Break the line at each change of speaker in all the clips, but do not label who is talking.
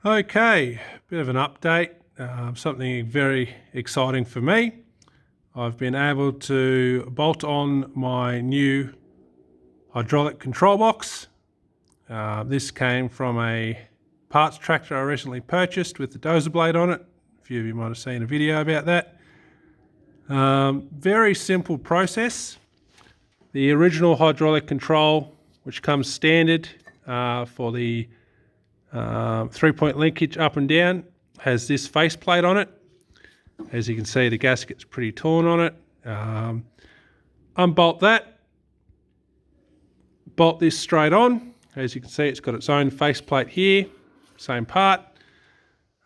Okay, bit of an update, something very exciting for me. I've been able to bolt on my new hydraulic control box. This came from a parts tractor I recently purchased with the dozer blade on it. A few of you might have seen a video about that. Very simple process. The original hydraulic control, which comes standard for the 3-point linkage up and down, has this faceplate on it. As you can see, the gasket's pretty torn on it. Unbolt that, bolt this straight on. As you can see, it's got its own faceplate here, same part.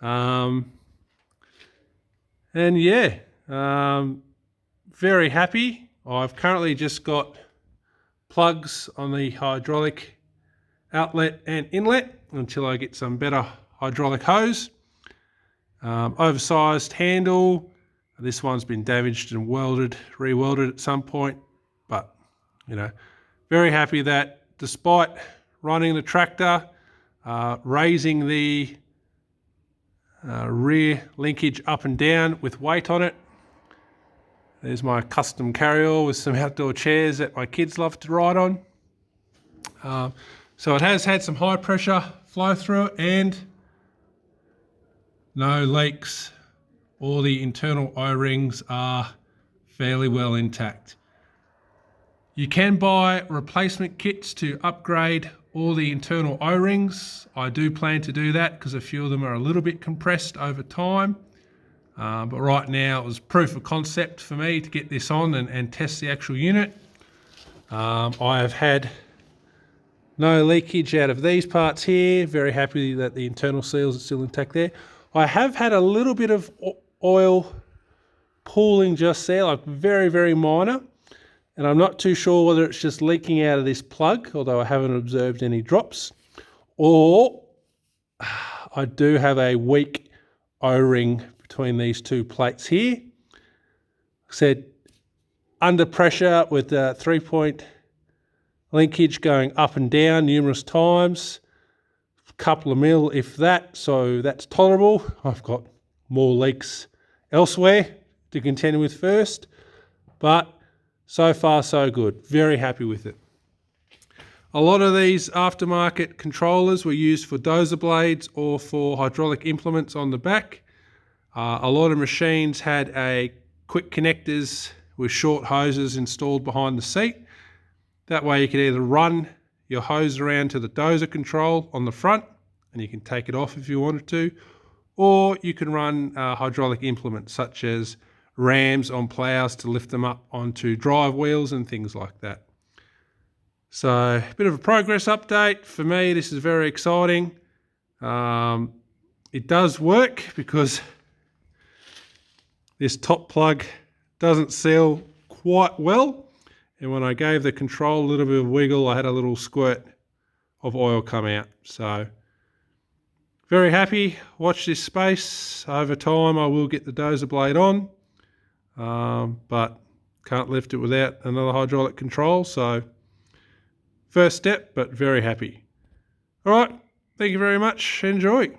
And yeah, very happy. I've currently just got plugs on the hydraulic outlet and inlet until I get some better hydraulic hose. Oversized handle. This one's been damaged and re-welded at some point, but very happy that despite running the tractor, raising the rear linkage up and down with weight on it. There's my custom carryall with some outdoor chairs that my kids love to ride on. So it has had some high pressure flow through it and no leaks. All the internal O-rings are fairly well intact. You can buy replacement kits to upgrade all the internal O-rings. I do plan to do that because a few of them are a little bit compressed over time. But right now it was proof of concept for me to get this on and test the actual unit. I have had no leakage out of these parts here. Very happy that the internal seals are still intact there. I have had a little bit of oil pooling just there, like very, very minor. And I'm not too sure whether it's just leaking out of this plug, although I haven't observed any drops, or I do have a weak O-ring between these two plates here. Like I said, under pressure with the 3-point linkage going up and down numerous times, a couple of mil if that, so that's tolerable. I've got more leaks elsewhere to contend with first, but so far so good. Very happy with it. A lot of these aftermarket controllers were used for dozer blades or for hydraulic implements on the back. A lot of machines had a quick connectors with short hoses installed behind the seat. That way you could either run your hose around to the dozer control on the front and you can take it off if you wanted to, or you can run hydraulic implements such as rams on plows to lift them up onto drive wheels and things like that. So a bit of a progress update. For me, this is very exciting. It does work because this top plug doesn't seal quite well. And when I gave the control a little bit of wiggle, I had a little squirt of oil come out. So very happy. Watch this space. Over time, I will get the dozer blade on, but can't lift it without another hydraulic control. So first step, but very happy. All right. Thank you very much. Enjoy.